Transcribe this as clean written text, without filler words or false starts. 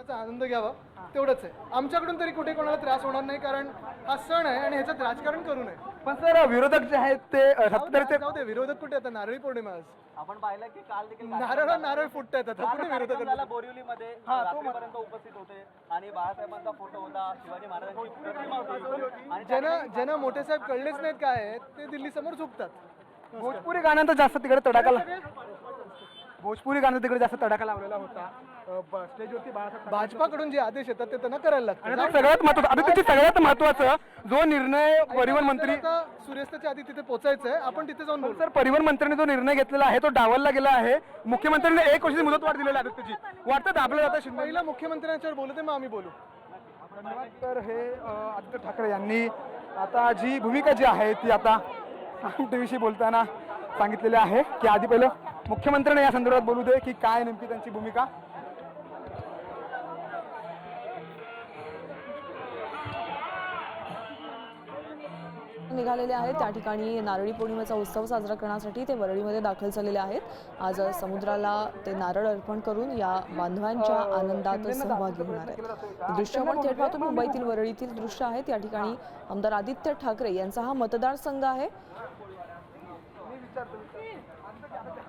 सणाचा आनंद घ्यावा तेवढंच आहे. आमच्याकडून तरी कुठे कोणाला त्रास होणार नाही, कारण हा सण आहे आणि ह्याच्यात राजकारण करू नये. पण सर विरोधक जे आहेत ते सत्तेचे जाऊ दे, विरोधक कुठे आता, नारळी पौर्णिमा आज. आपण पाहिलं की काल देखील नारळ फुटतायत आता, कुठे विरोधक झाला बोरिवलीमध्ये रात्रीपर्यंत उपस्थित होते आणि बाळासाहेबांचा फोटो होता, शिवाजी महाराजांची प्रतिमा होती आणि ज्यांना मोठे साहेब कळलेच नाहीत काय आहे ते दिल्ली समोर झुकतात. भोजपुरी गाण्यांचा जास्त तिकडे तडाखा भोजपुरी गाणं तिकडे जास्त तडाखा लावलेला होता स्टेजवरती बाळासाहेब. भाजपाकडून जे आदेश येतात ते त्यांना करायला आणि लागतात. तो सगळ्यात महत्त्वाचा आदित्यची सगळ्यात महत्त्वाचं जो निर्णय परिवहन मंत्री आता सूर्यास्ताच्या आधी तिथे पोहोचायचंय, आपण तिथे जाऊन बोलू. सर परिवहन मंत्र्यांनी जो निर्णय घेतलेला आहे तो डावलला गेला आहे. मुख्यमंत्र्यांनी 1 वर्षाची मुदतवाढ दिलेली आहे आदित्यची. वाटतं दाबलं जातं शिंदे. पहिला मुख्यमंत्र्यांच्यावर बोलू मग आम्ही बोलू. धन्यवाद. तर हे आदित्य ठाकरे यांनी आता जी भूमिका जी आहे ती आता टीव्हीशी बोलताना सांगितलेली आहे की आधी पहिलं मुख्यमंत्र्यांनी या संदर्भात बोलू दे की काय नेमकी त्यांची भूमिका. निघालेले आहेत. त्या ठिकाणी नारळी पौर्णिमेचा उत्सव साजरा करण्यासाठी ते वरळीमध्ये दाखल झालेले आहेत. आज समुद्राला ते नारळ अर्पण करून या बांधवांच्या आनंदात सहभागी होणार आहेत. दृश्य आपण थेट पाहतो. मुंबईतील वरळीतील दृश्य आहेत. या ठिकाणी आमदार आदित्य ठाकरे यांचा हा मतदारसंघ आहे.